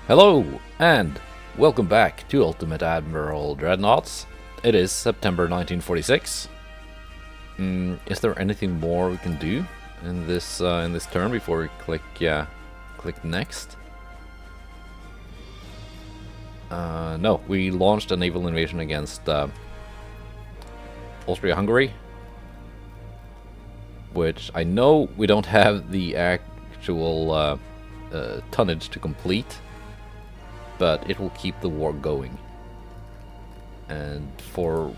Hello, and welcome back to Ultimate Admiral Dreadnoughts. It is September 1946. Is there anything more we can do in this turn before we click next? No, we launched a naval invasion against Austria-Hungary, which I know we don't have the actual tonnage to complete, but it will keep the war going. And for,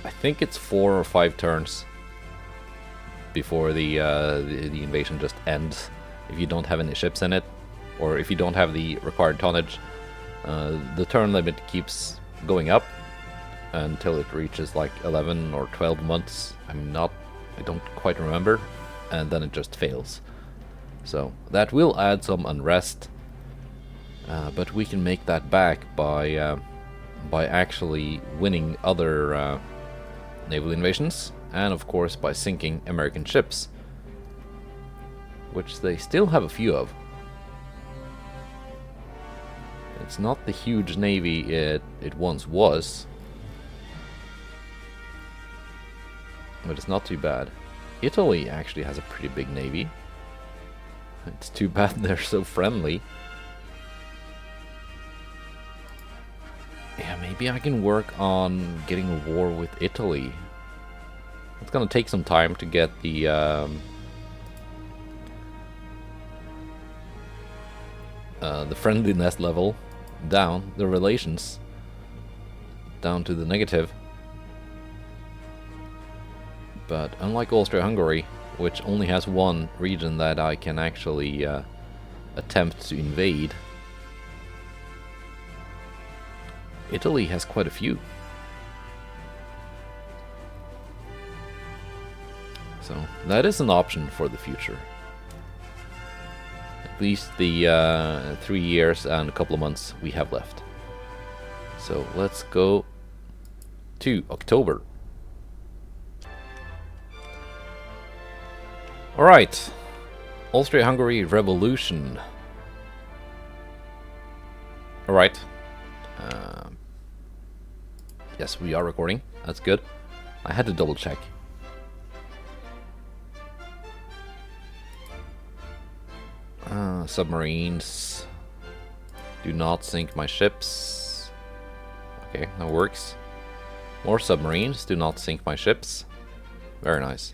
I think it's 4 or 5 turns before the invasion just ends. If you don't have any ships in it, or if you don't have the required tonnage, the turn limit keeps going up until it reaches like 11 or 12 months. I don't quite remember, and then it just fails. So that will add some unrest. But we can make that back by actually winning other naval invasions, and of course by sinking American ships, which they still have a few of. It's not the huge navy it once was, but it's not too bad. Italy actually has a pretty big navy. It's too bad they're so friendly. Yeah, maybe I can work on getting a war with Italy. It's gonna take some time to get the friendliness level down, the relations down to the negative. But unlike Austria-Hungary, which only has one region that I can actually attempt to invade, Italy has quite a few. So that is an option for the future. At least the 3 years and a couple of months we have left. So let's go to October. Alright, Austria-Hungary Revolution. Alright. Yes, we are recording. That's good. I had to double check. Submarines. Do not sink my ships. Okay, that works. More submarines. Do not sink my ships. Very nice.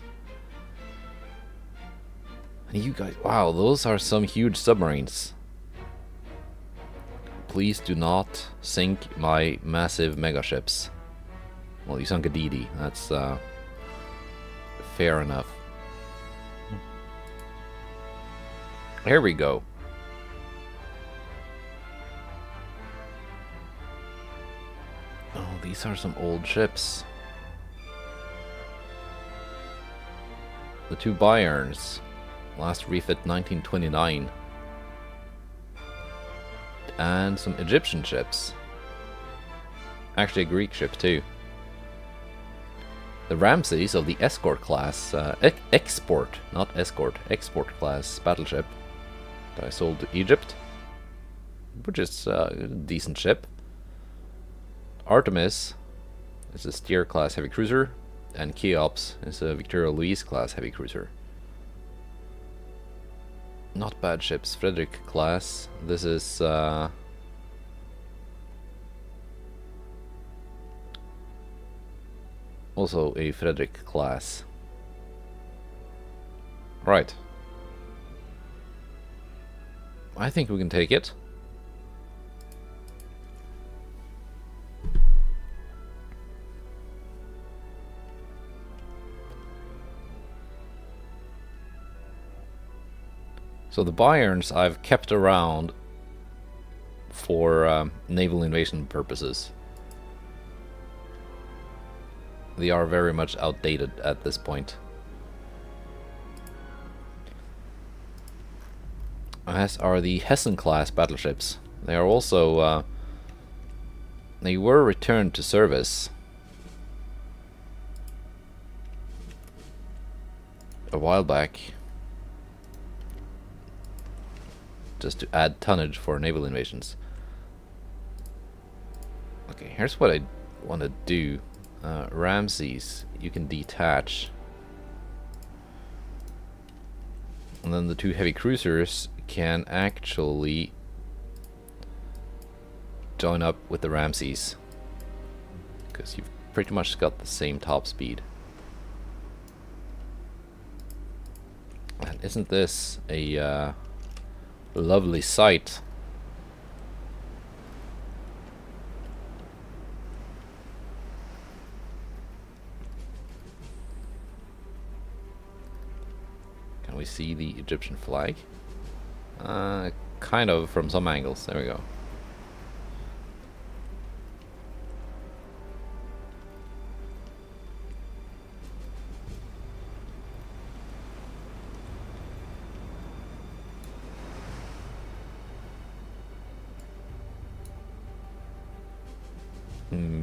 And you guys, wow, those are some huge submarines. Please do not sink my massive mega ships. Well, you sunk a DD. That's fair enough. Here we go. Oh, these are some old ships. The 2 Bayerns, last refit 1929. And some Egyptian ships. Actually a Greek ship too. The Ramses of the escort class, export, not escort, export class battleship that I sold to Egypt, which is a decent ship. Artemis is a Steer class heavy cruiser, and Kheops is a Victoria Louise class heavy cruiser. Not bad ships. Frederick class. This is also a Frederick class. Right. I think we can take it. So the Bayerns I've kept around for naval invasion purposes. They are very much outdated at this point. As are the Hessen-class battleships. They are also they were returned to service a while back, just to add tonnage for naval invasions. Okay, here's what I want to do. Ramses, you can detach. And then the 2 heavy cruisers can actually join up with the Ramses. Because you've pretty much got the same top speed. And isn't this a lovely sight? Can we see the Egyptian flag? Kind of from some angles. There we go.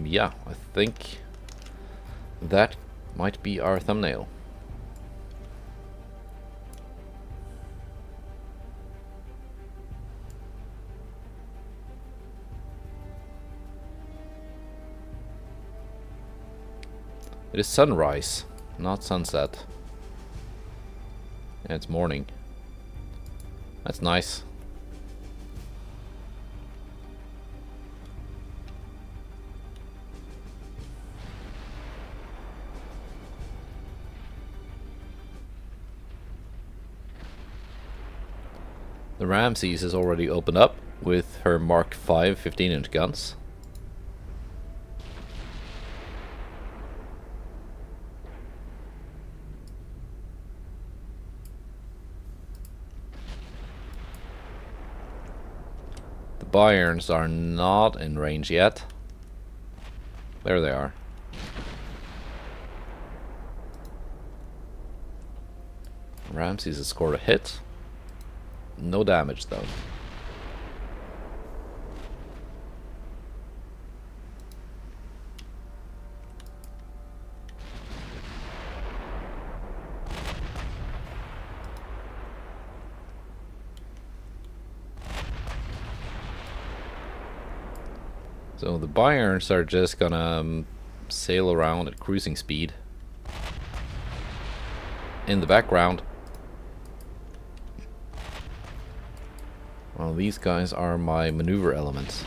Yeah, I think that might be our thumbnail. It is sunrise, not sunset. Yeah, it's morning. That's nice. The Ramses is already opened up with her Mark V 15-inch guns. The Bayerns are not in range yet. There they are. Ramses has scored a hit. No damage though. So the Bayerns are just gonna sail around at cruising speed. In the background, well, these guys are my maneuver elements.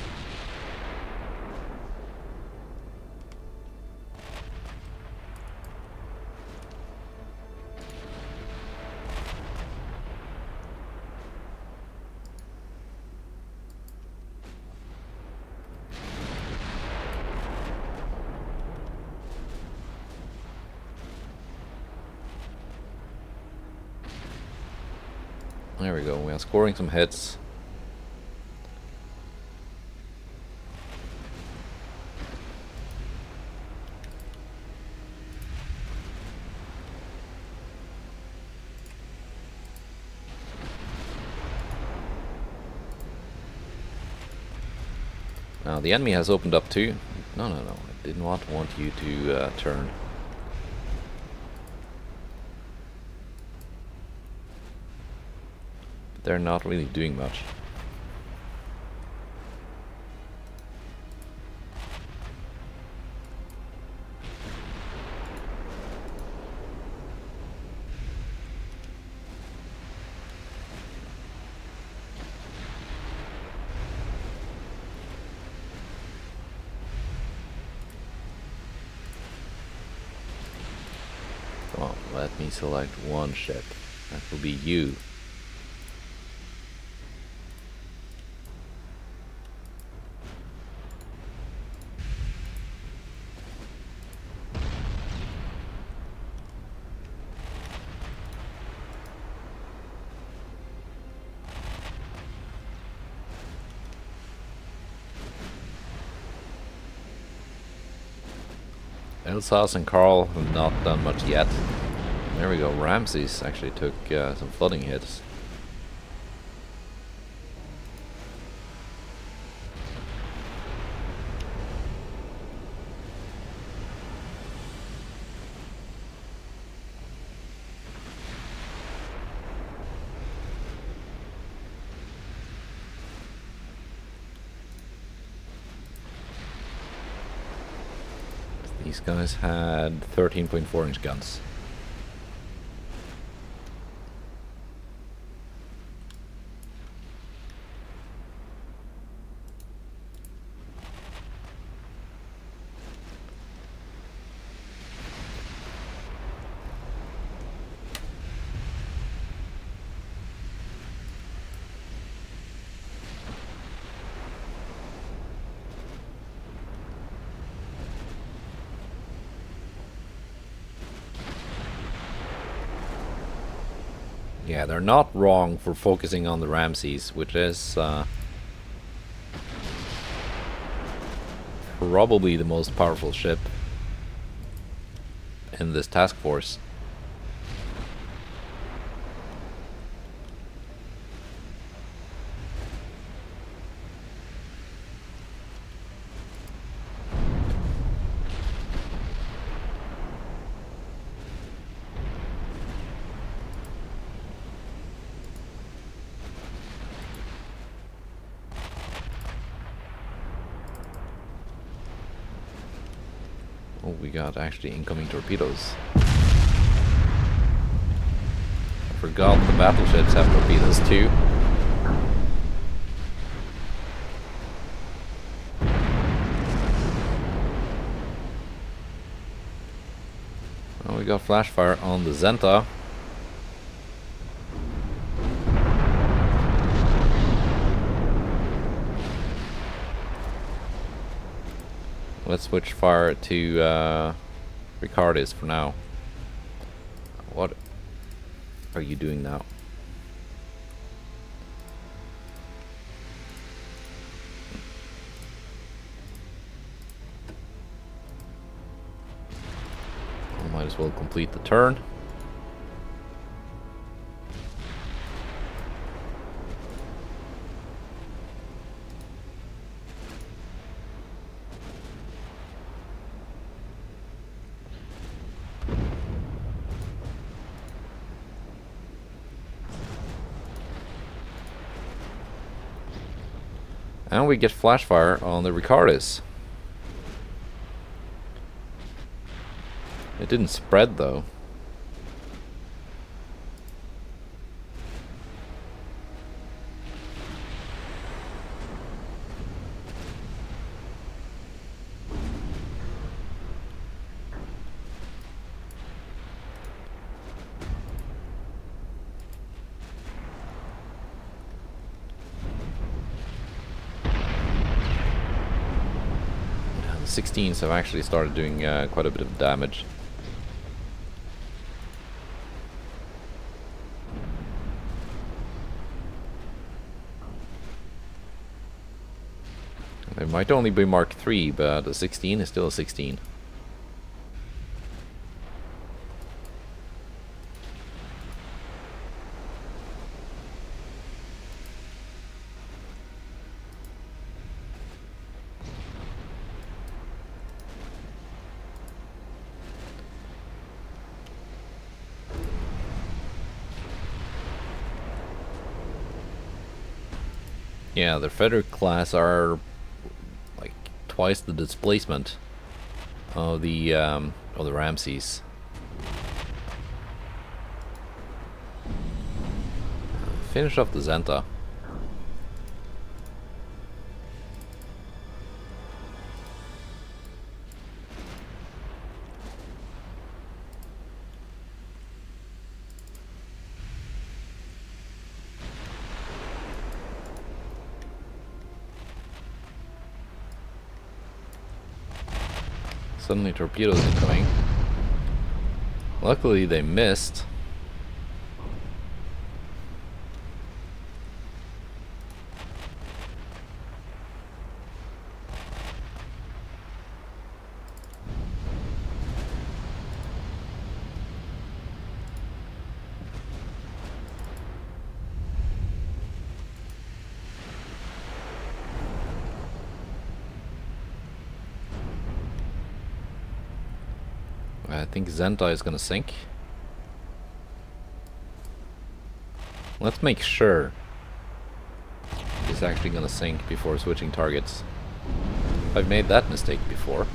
There we go, we are scoring some hits. Now the enemy has opened up too. No, I did not want you to turn. But they're not really doing much. Come on, let me select one ship. That will be you. Elsass and Karl have not done much yet. There we go, Ramses actually took some flooding hits. These guys had 13.4-inch guns. Yeah, they're not wrong for focusing on the Ramses, which is probably the most powerful ship in this task force. Oh, we got actually incoming torpedoes. I forgot the battleships have torpedoes too. Oh, we got flash fire on the Zenta. Let's switch fire to Ricardis for now. What are you doing now? I might as well complete the turn. And we get flash fire on the Ricardis. It didn't spread though. The 16s have actually started doing quite a bit of damage. It might only be Mark III, but a 16 is still a 16. Yeah, the Frederick class are like twice the displacement of the Ramses. Finish off the Zenta. Suddenly torpedoes incoming. Luckily they missed. I think Zenta is gonna sink. Let's make sure it's actually gonna sink before switching targets. I've made that mistake before.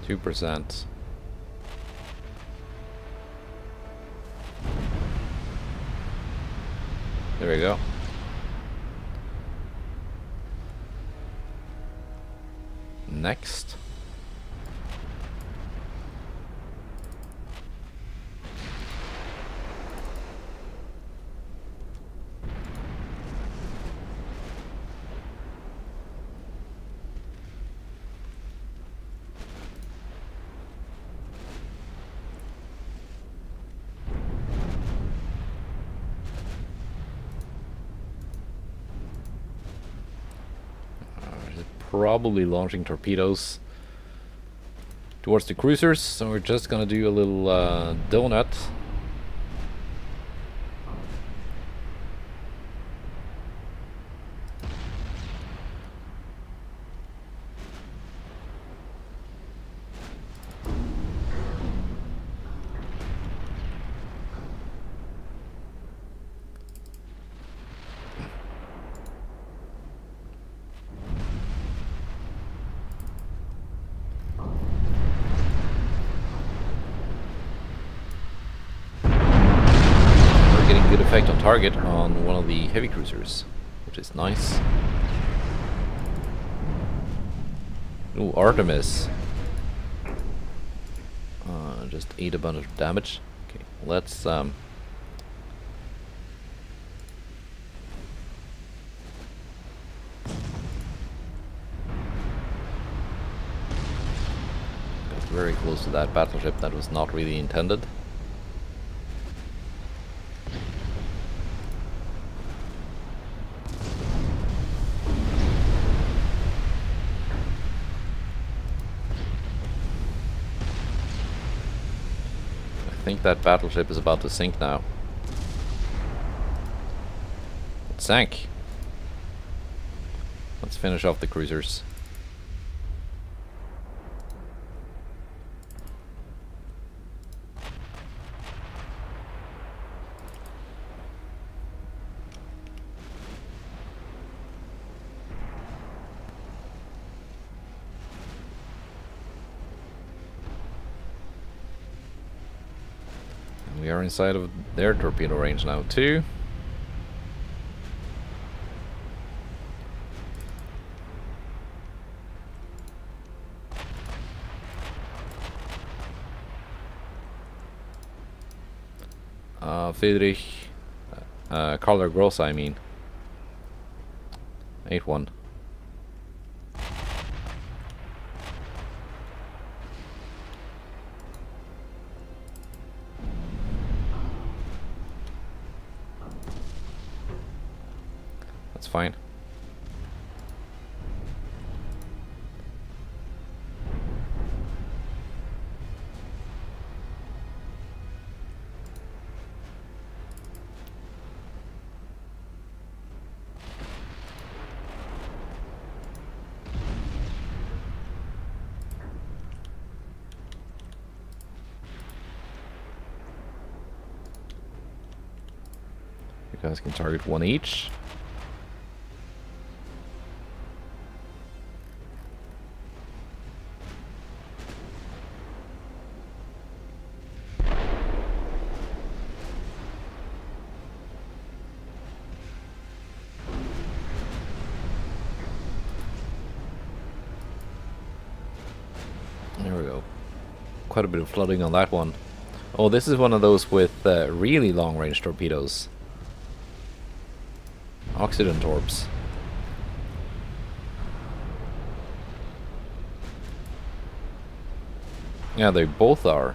2%. There we go. Next. Probably launching torpedoes towards the cruisers, so we're just gonna do a little donut. Good effect on target on one of the heavy cruisers, which is nice. Ooh, Artemis. Just ate a bunch of damage. Okay, let's got very close to that battleship that was not really intended. I think that battleship is about to sink now. It sank. Let's finish off the cruisers. We are inside of their torpedo range now too. Friedrich, Karl Gross, I mean. 8-1. That's fine. You guys can target one each. There we go. Quite a bit of flooding on that one. Oh, this is one of those with really long-range torpedoes. Oxygen torps. Yeah, they both are.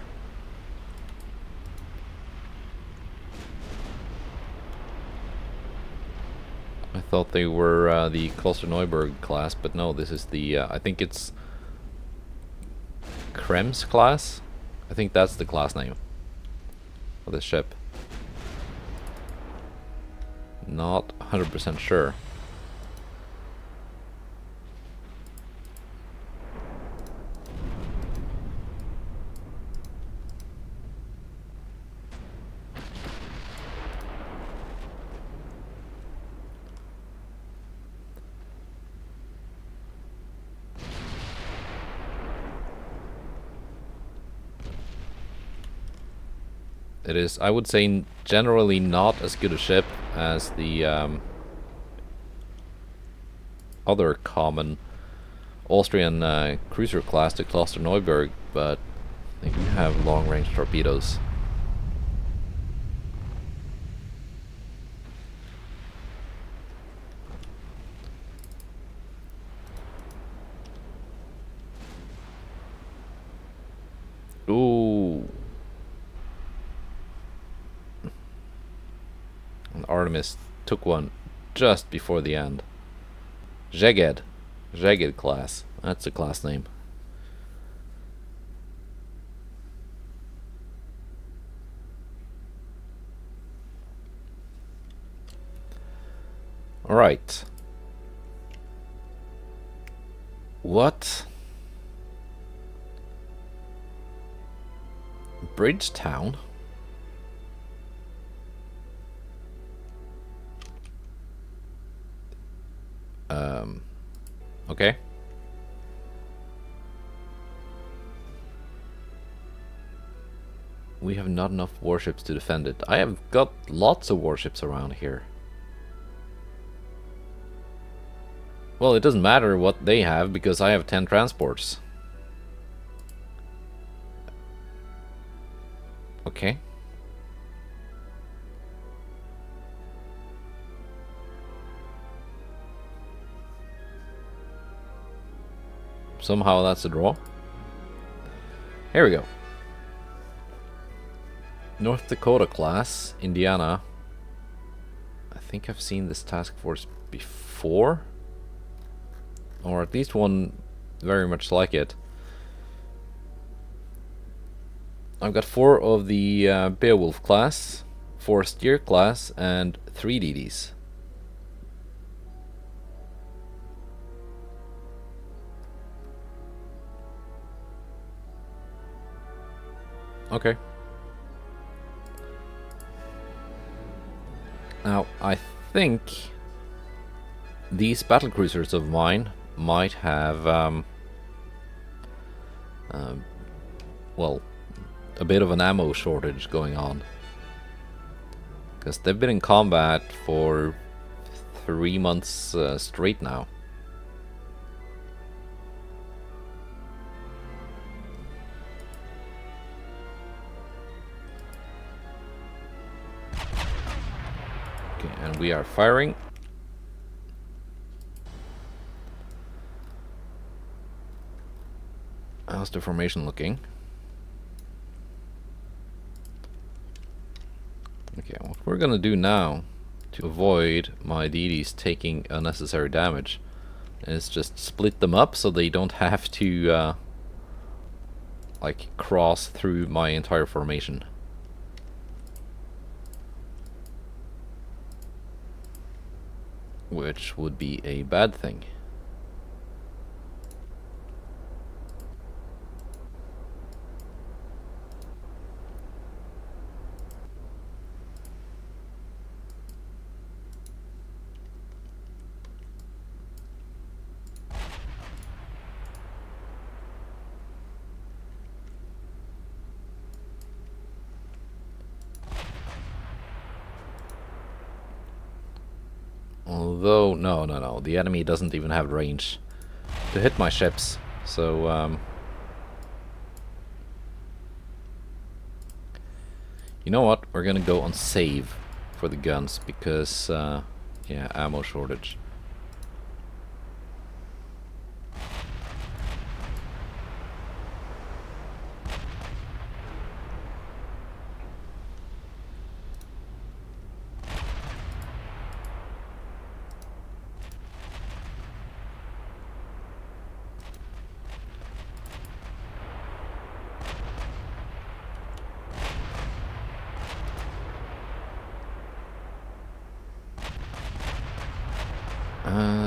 I thought they were the Kloster-Neuburg class, but no, this is the, I think it's Krems class? I think that's the class name of this ship. Not 100% sure. It is, I would say, generally not as good a ship as the other common Austrian cruiser class, the Neuburg, but they do have long-range torpedoes. Ooh. And Artemis took one just before the end. Szeged class. That's a class name. Alright. What? Bridgetown? Okay. We have not enough warships to defend it. I have got lots of warships around here. Well, it doesn't matter what they have because I have 10 transports. Okay. Somehow that's a draw. Here we go. North Dakota class, Indiana. I think I've seen this task force before. Or at least one very much like it. I've got 4 of the Beowulf class, 4 Steer class, and 3 DDs. Okay. Now, I think these battlecruisers of mine might have, well, a bit of an ammo shortage going on. Because they've been in combat for 3 months straight now. Okay, and we are firing. How's the formation looking? Okay, what we're gonna do now to avoid my DDs taking unnecessary damage is just split them up so they don't have to like cross through my entire formation. Which would be a bad thing. Although, no, the enemy doesn't even have range to hit my ships, so, you know what, we're gonna go on save for the guns, because, yeah, ammo shortage.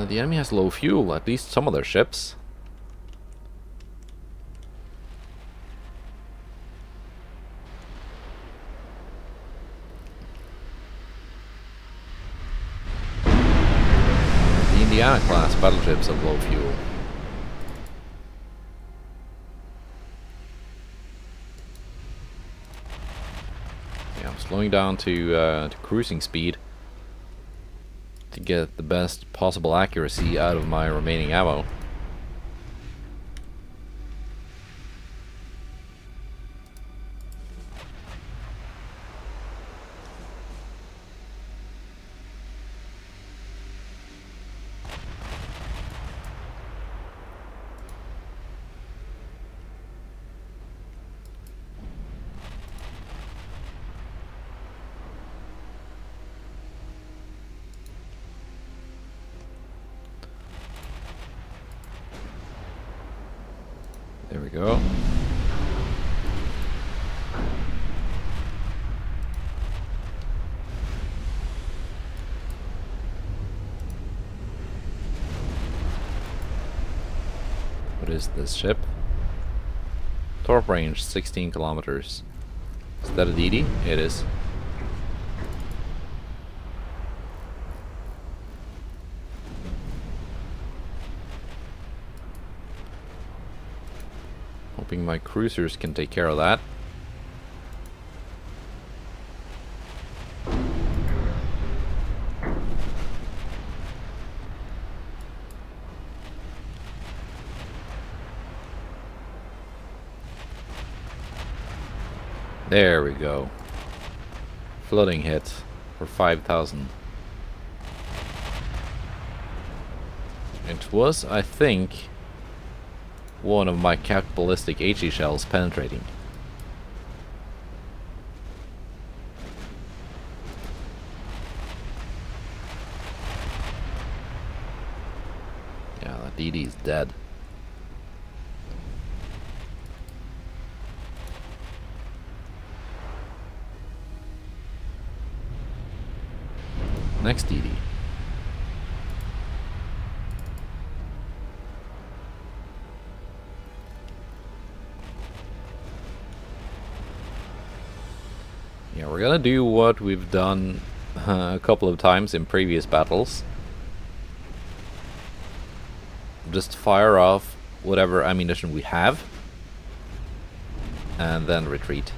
The enemy has low fuel, at least some of their ships. The Indiana class battleships have low fuel. slowing down to cruising speed to get the best possible accuracy out of my remaining ammo. There we go. What is this ship? Torp range 16 kilometers. Is that a DD? It is. Hoping my cruisers can take care of that. There we go. Flooding hit for 5,000. It was, I think, one of my capped ballistic HE shells penetrating. Yeah, that DD is dead. Next DD. Yeah, we're gonna do what we've done a couple of times in previous battles. Just fire off whatever ammunition we have and then retreat.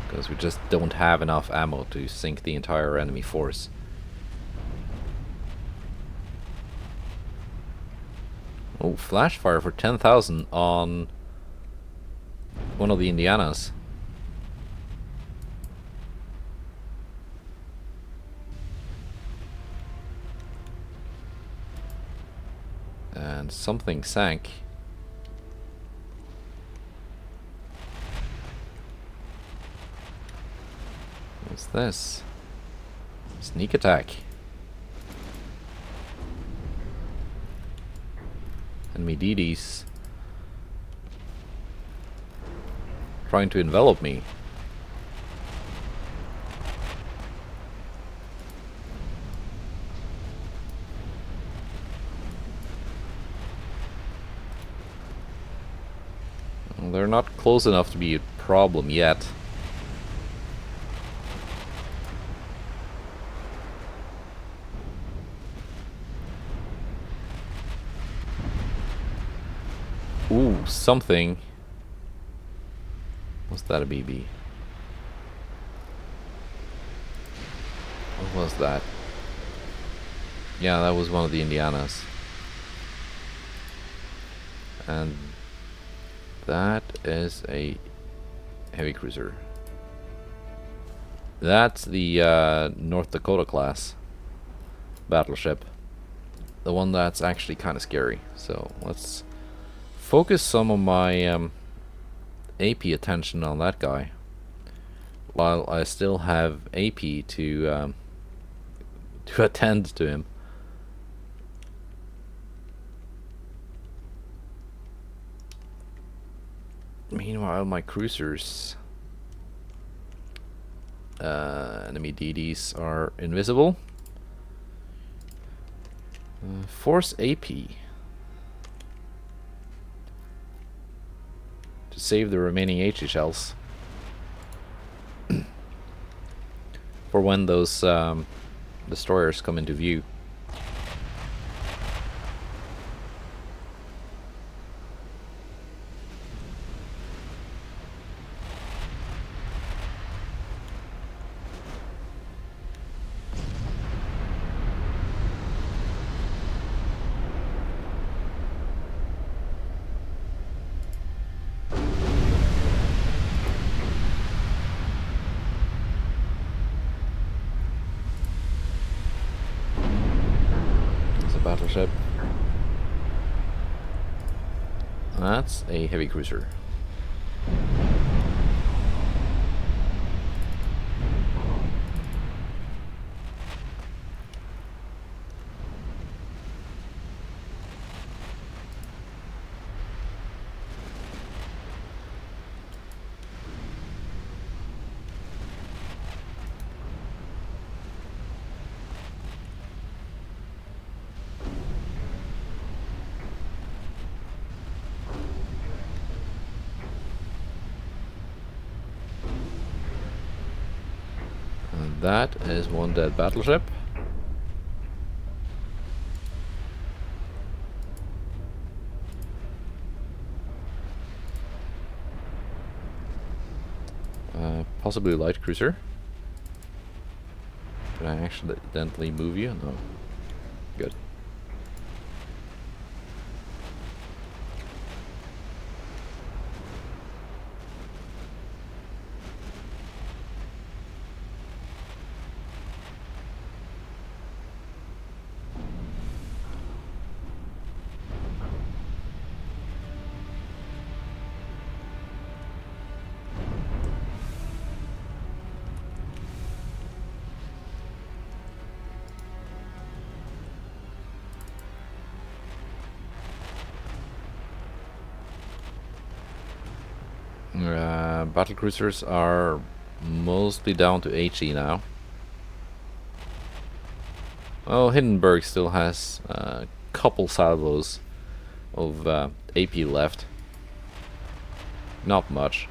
Because we just don't have enough ammo to sink the entire enemy force. Oh, flash fire for 10,000 on one of the Indianas. And something sank. What's this? Sneak attack. Enemy DDs trying to envelop me. Well, they're not close enough to be a problem yet. Ooh, something. Was that a BB? What was that? Yeah, that was one of the Indianas. And that is a heavy cruiser. That's the North Dakota class battleship. The one that's actually kind of scary. So let's focus some of my AP attention on that guy, while I still have AP to attend to him. Meanwhile, my cruisers, enemy DDs are invisible. Force AP to save the remaining HE shells for when those destroyers come into view. battleship. That's a heavy cruiser. And that is one dead battleship. Possibly a light cruiser. Did I accidentally move you? No. Good. Battle cruisers are mostly down to HE now. Well, Hindenburg still has a couple salvos of AP left. Not much.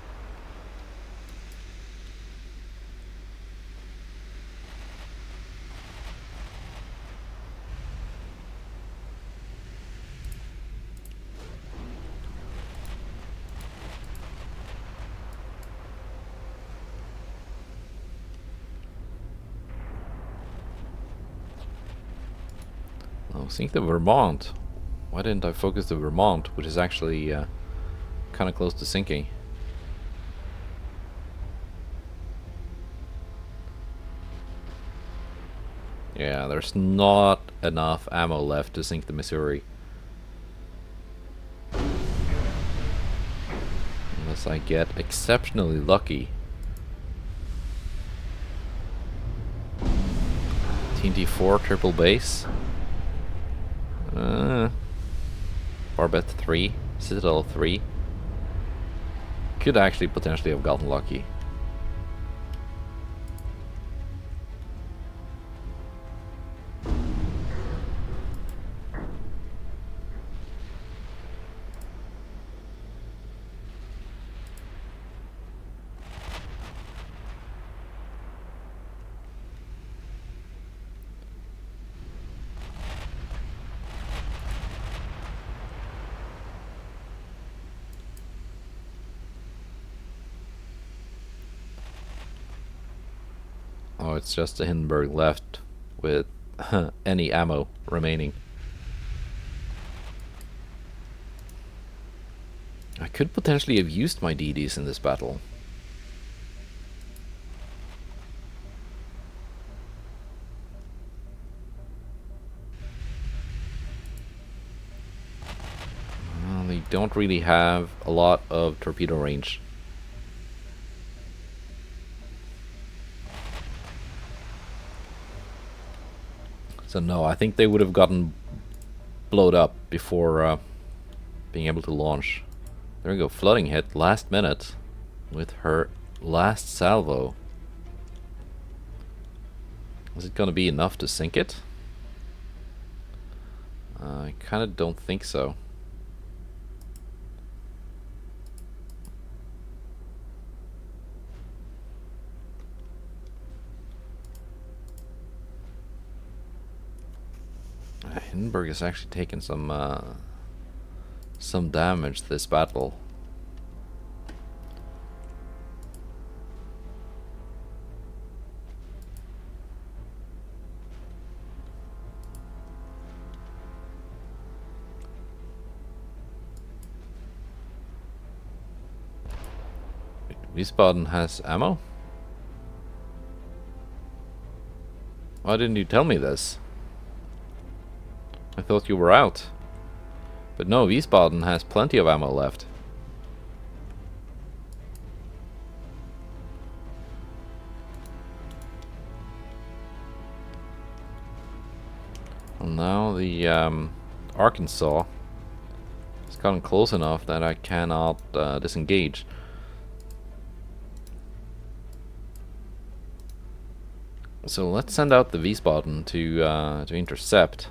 I think the Vermont. Why didn't I focus the Vermont, which is actually kind of close to sinking? Yeah, there's not enough ammo left to sink the Missouri. Unless I get exceptionally lucky. TNT-4 triple base. Barbette 3, Citadel 3. Could actually potentially have gotten lucky. Oh, it's just the Hindenburg left with any ammo remaining. I could potentially have used my DDs in this battle. Well, they don't really have a lot of torpedo range. So no, I think they would have gotten blowed up before being able to launch. There we go, flooding hit last minute with her last salvo. Is it gonna be enough to sink it? I kinda don't think so. Hindenburg has actually taken some damage this battle. Wiesbaden has ammo? Why didn't you tell me this? I thought you were out. But no, Wiesbaden has plenty of ammo left. And now the Arkansas has gotten close enough that I cannot disengage. So let's send out the Wiesbaden to intercept.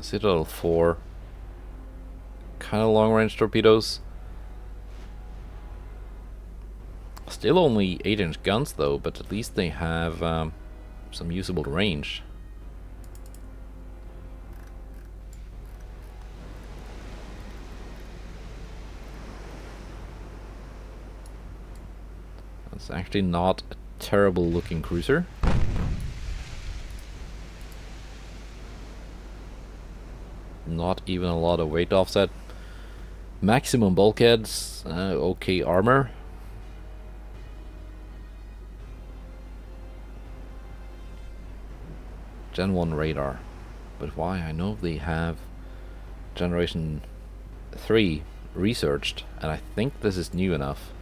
Citadel 4. Kind of long-range torpedoes. Still only 8-inch guns though, but at least they have some usable range. That's actually not a terrible looking cruiser. Not even a lot of weight offset. Maximum bulkheads, okay armor. Gen 1 radar. But why? I know they have Generation 3 researched, and I think this is new enough.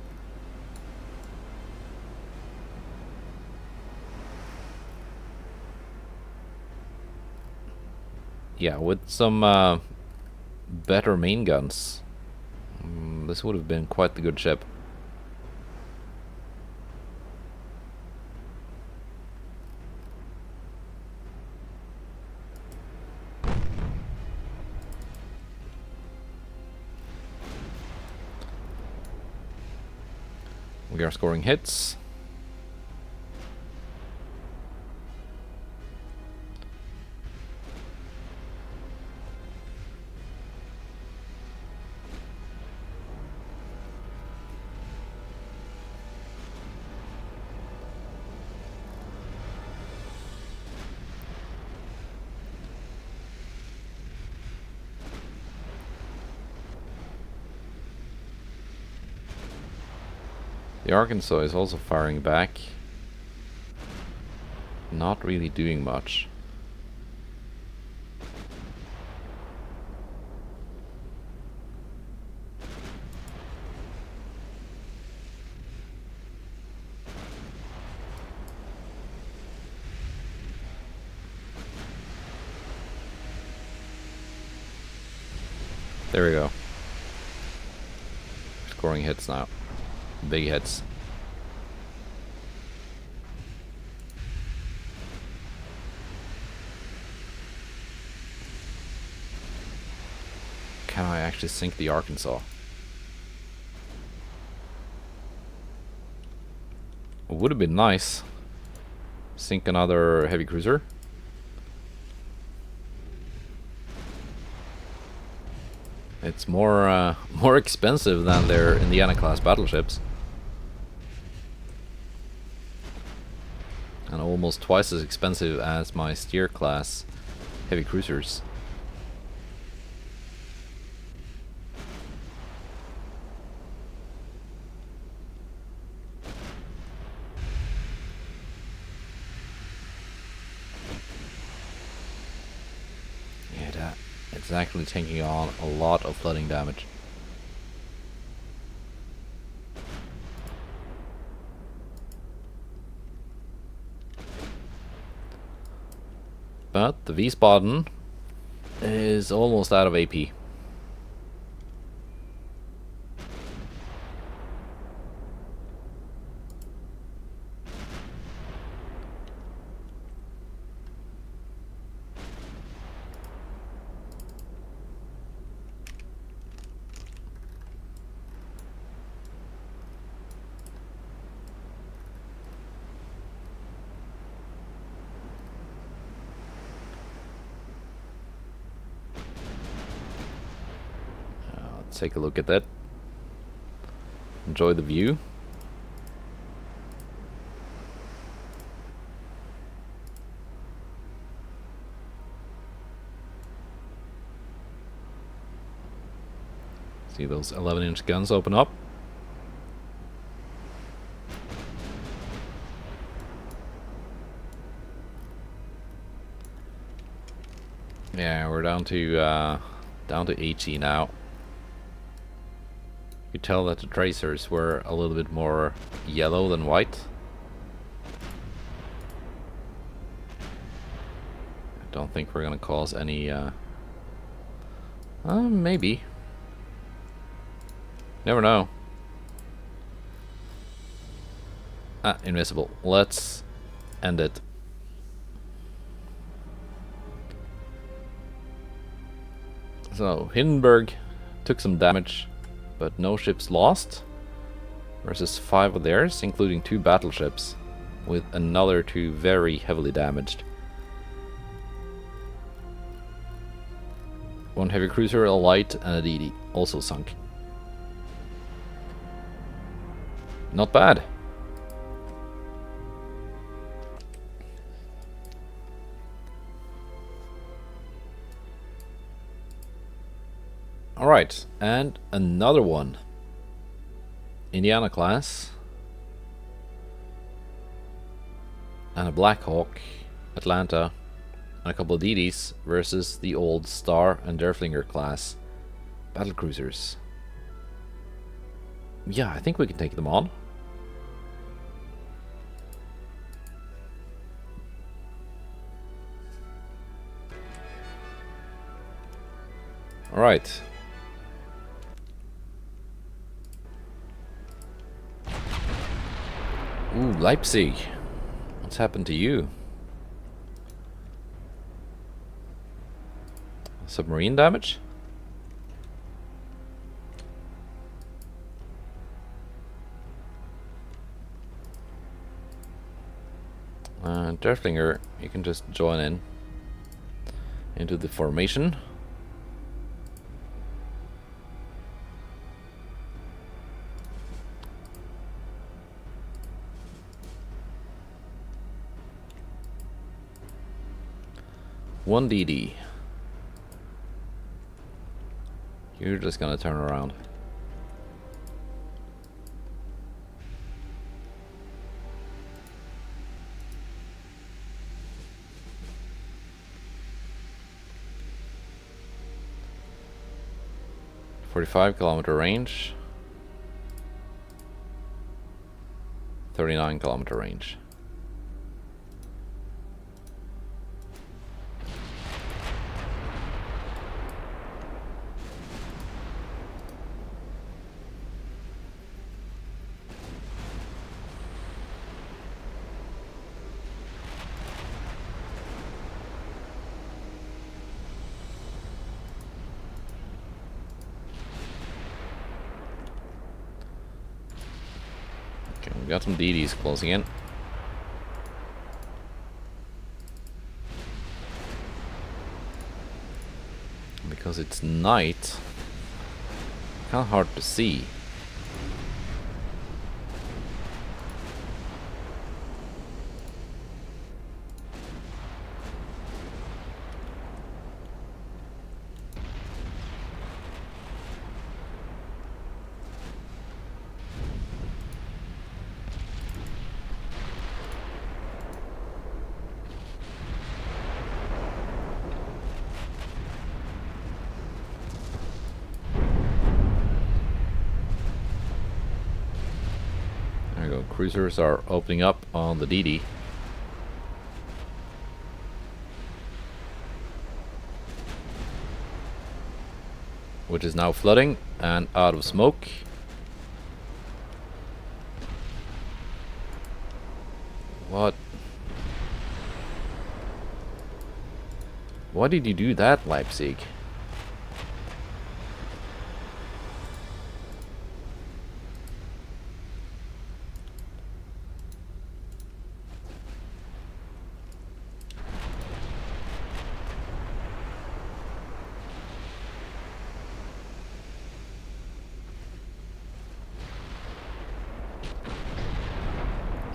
Yeah, with some better main guns, this would have been quite the good ship. We are scoring hits. The Arkansas is also firing back. Not really doing much. There we go. Scoring hits now. Big hits. Can I actually sink the Arkansas? It would have been nice. Sink another heavy cruiser. It's more expensive than their Indiana class battleships. And almost twice as expensive as my Steer class heavy cruisers. Yeah, it's actually taking on a lot of flooding damage. But the Wiesbaden is almost out of AP. Take a look at that. Enjoy the view. See those 11-inch guns open up. Yeah, we're down to 80 now. You tell that the tracers were a little bit more yellow than white. I don't think we're gonna cause any. Maybe. Never know. Ah, invisible. Let's end it. So, Hindenburg took some damage, but no ships lost. Versus 5 of theirs, including 2 battleships, with another 2 very heavily damaged. 1 heavy cruiser, a light, and a DD, also sunk. Not bad. Alright, and another one. Indiana class. And a Black Hawk, Atlanta, and a couple of DDs versus the old Star and Derfflinger class battlecruisers. Yeah, I think we can take them on. Alright. Ooh, Leipzig. What's happened to you? Submarine damage? Derfflinger, you can just join in into the formation. One DD. You're just gonna turn around. .45-kilometer range. 39-kilometer range. We got some DDs closing in. Because it's night, kind of hard to see. Cruisers are opening up on the DD. Which is now flooding and out of smoke. What? Why did you do that, Leipzig?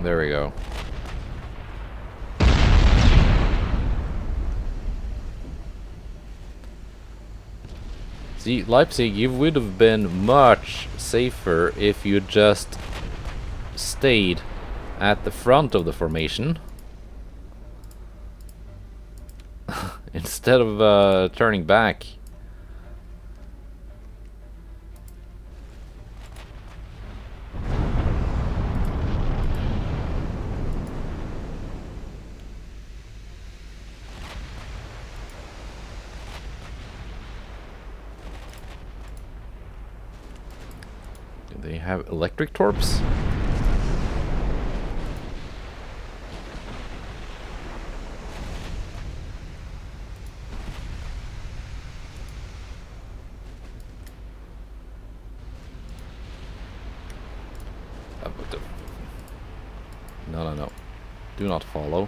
There we go. See, Leipzig, you would have been much safer if you just stayed at the front of the formation instead of turning back. Do they have electric torps? No, no, no. Do not follow.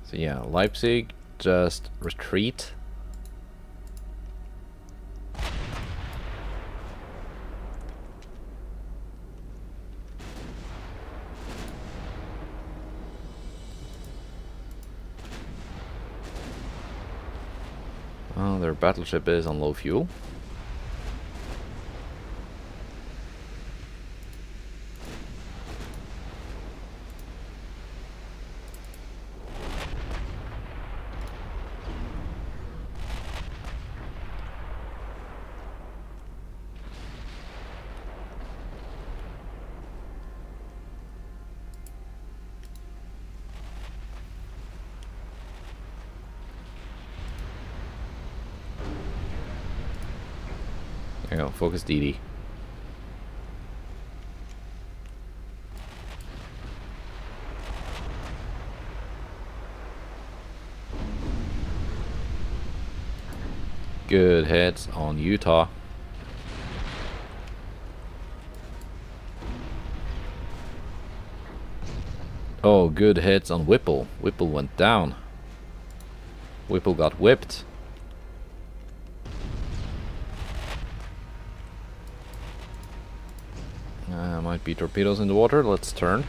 So yeah, Leipzig, just retreat. Oh, their battleship is on low fuel. There you go, focus DD. Good hits on Utah. Oh, good hits on Whipple. Whipple went down. Whipple got whipped. Might be torpedoes in the water. Let's turn.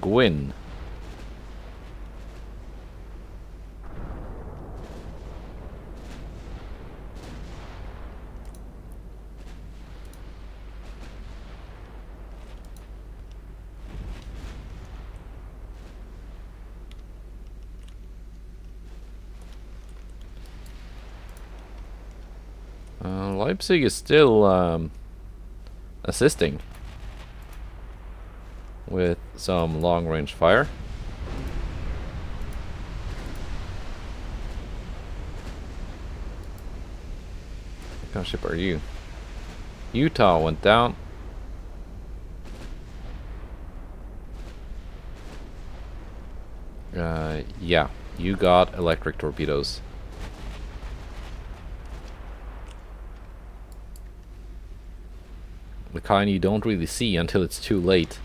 Gwyn. Leipzig is still assisting with some long-range fire. What kind of ship are you? Utah went down. Yeah, you got electric torpedoes. The kind you don't really see until it's too late.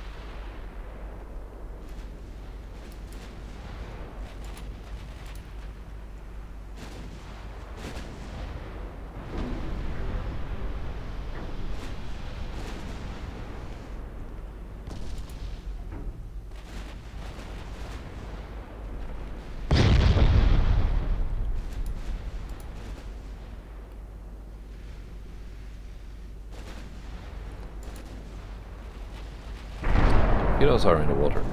Torpedoes are in the water.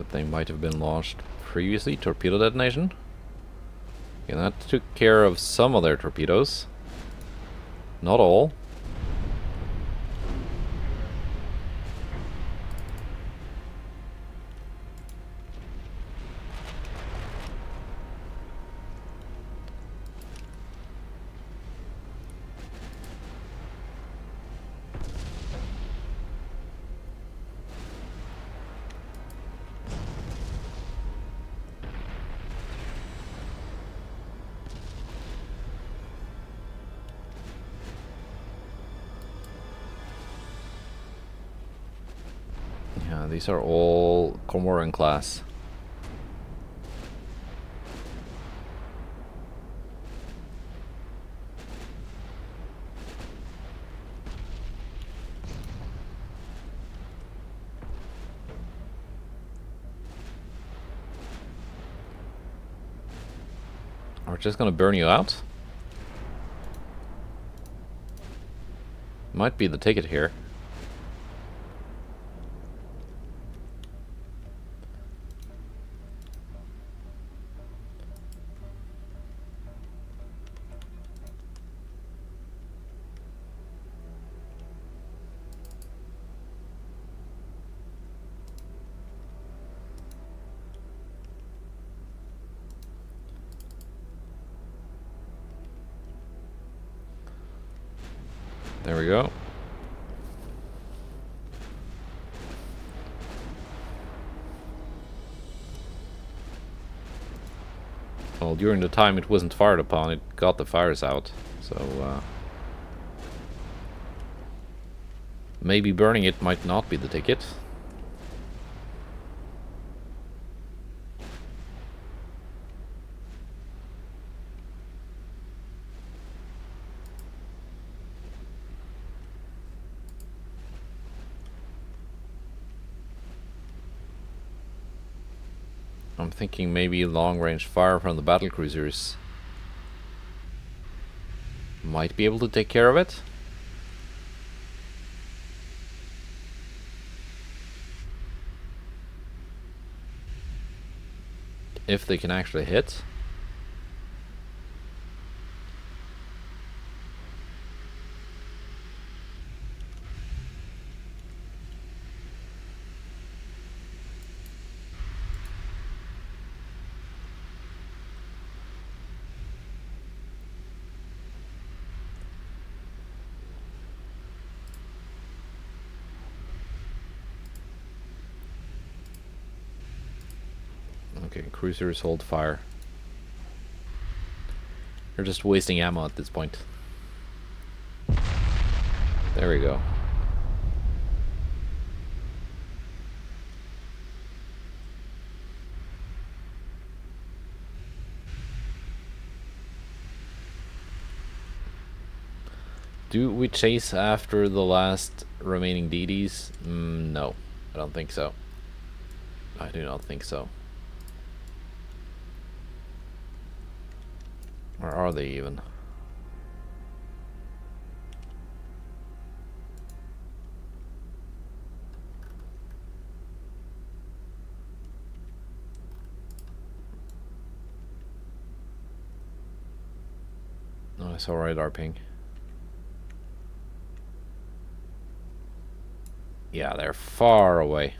but they might have been launched previously. Torpedo detonation. Okay, that took care of some of their torpedoes. Not all. Yeah, these are all Cormoran class. We're just gonna burn you out. Might be the ticket here. There we go. Well, during the time it wasn't fired upon, it got the fires out. So, maybe burning it might not be the ticket. I'm thinking maybe long-range fire from the battlecruisers might be able to take care of it. If they can actually hit. Okay, cruisers hold fire. They're just wasting ammo at this point. There we go. Do we chase after the last remaining DDs? No, I don't think so. I do not think so. Where are they even? Oh, I saw radar ping. Yeah, they're far away.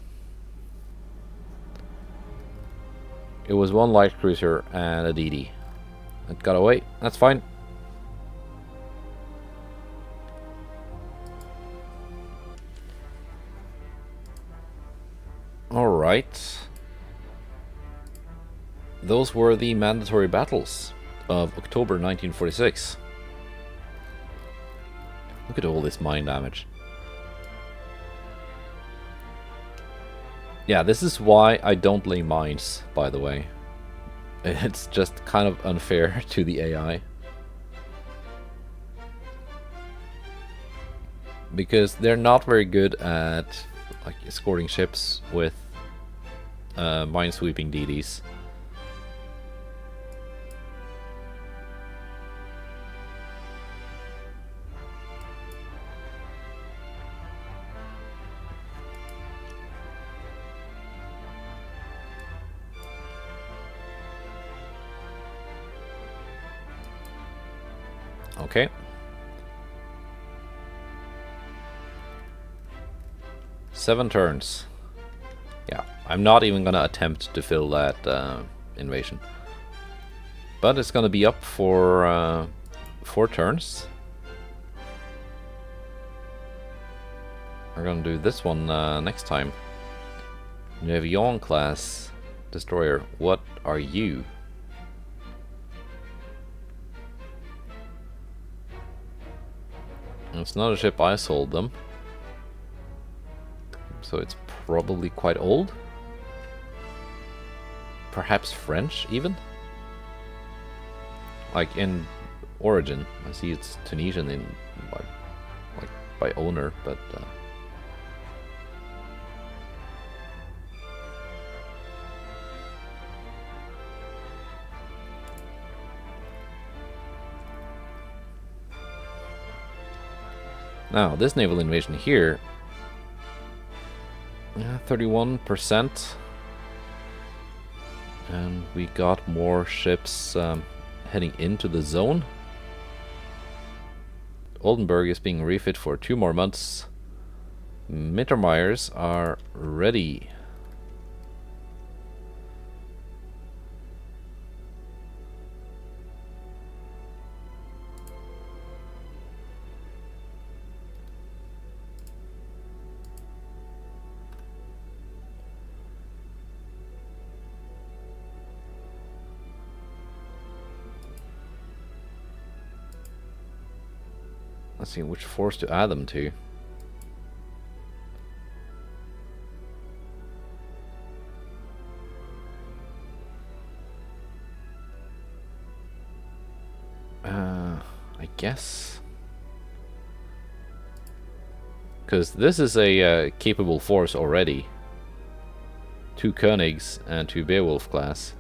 It was one light cruiser and a DD. It got away. That's fine. Alright. Those were the mandatory battles of October 1946. Look at all this mine damage. Yeah, this is why I don't lay mines, by the way. It's just kind of unfair to the AI. Because they're not very good at like escorting ships with minesweeping DDs. Okay. Seven turns. Yeah, I'm not even gonna attempt to fill that invasion. But it's gonna be up for 4 turns. We're gonna do this one next time. You have Yawn class destroyer. What are you? It's not a ship I sold them. So it's probably quite old. Perhaps French, even? Like in origin. I see it's Tunisian in by owner, but now this naval invasion here, 31%, and we got more ships heading into the zone. Oldenburg is being refit for 2 more months. Mittermeyers are ready. Let's see which force to add them to. I guess. Because this is a capable force already. 2 Königs and 2 Beowulf class.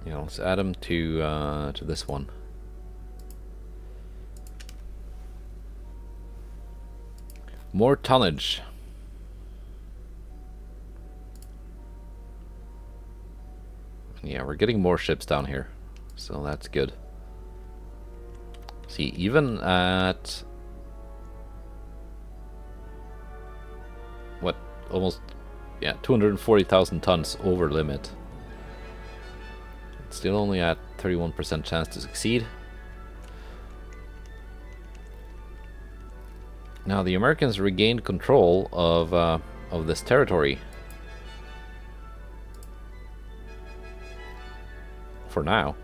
Yeah, let's add them to this one. More tonnage. Yeah, we're getting more ships down here, so that's good. See, even at what, almost, yeah, 240,000 tons over limit. It's still only at 31% chance to succeed. Now the Americans regained control of this territory. For now.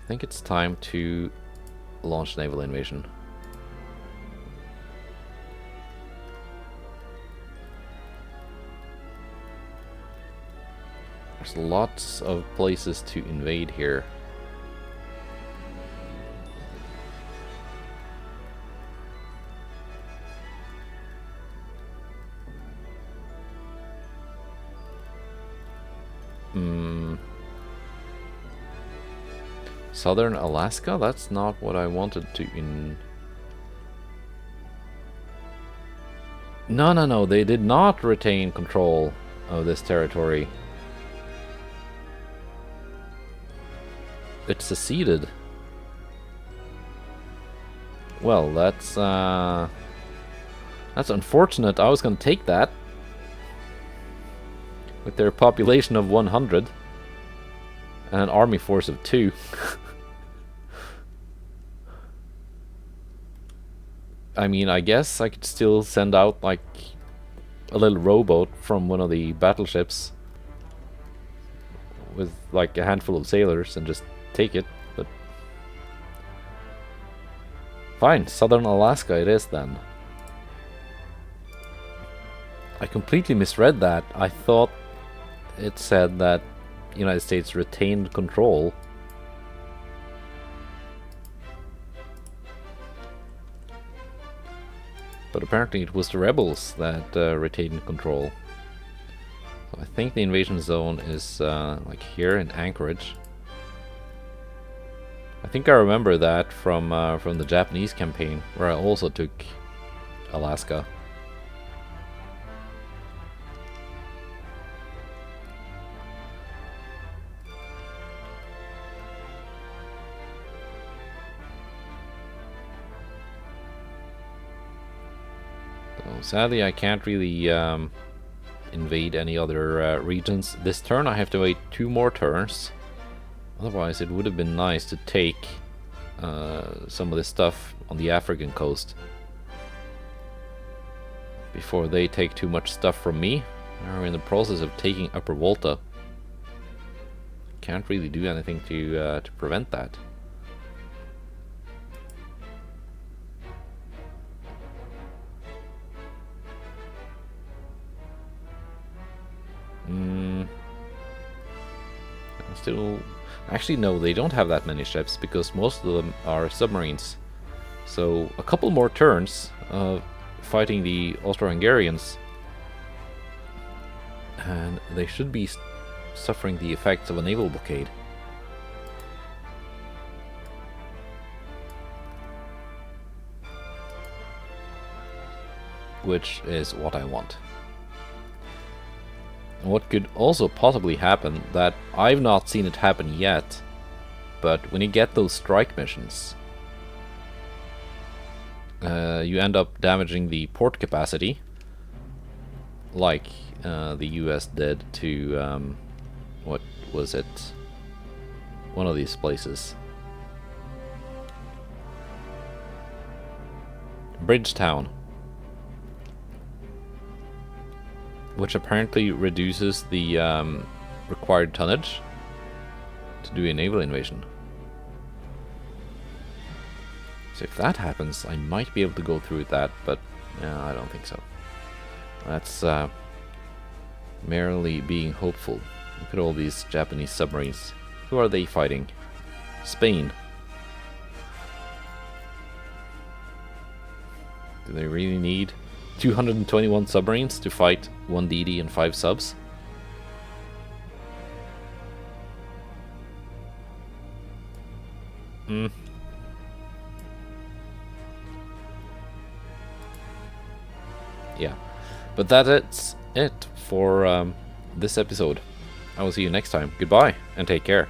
I think it's time to launch naval invasion. There's lots of places to invade here. Southern Alaska? That's not what I wanted to No, they did not retain control of this territory. It seceded. Well, that's unfortunate. I was gonna take that. With their population of 100 and an army force of 2. I mean, I guess I could still send out like a little rowboat from one of the battleships with like a handful of sailors and just take it, but fine, Southern Alaska it is then. I completely misread that. I thought it said that the United States retained control. But apparently it was the rebels that retained control. So I think the invasion zone is like here in Anchorage. I think I remember that from the Japanese campaign, where I also took Alaska. Sadly, I can't really invade any other regions. This turn I have to wait 2 more turns. Otherwise, it would have been nice to take some of this stuff on the African coast before they take too much stuff from me. We're in the process of taking Upper Volta. Can't really do anything to prevent that. Still, actually no, they don't have that many ships because most of them are submarines. So a couple more turns fighting the Austro-Hungarians, and they should be suffering the effects of a naval blockade. Which is what I want. And what could also possibly happen, that I've not seen it happen yet, but when you get those strike missions, you end up damaging the port capacity, like the US did to, what was it? One of these places. Bridgetown. Which apparently reduces the required tonnage to do a naval invasion. So if that happens, I might be able to go through with that, but I don't think so. That's merely being hopeful. Look at all these Japanese submarines. Who are they fighting? Spain. Do they really need 221 submarines to fight 1 DD and 5 subs? Yeah, but that's it for this episode. I will see you next time. Goodbye and take care.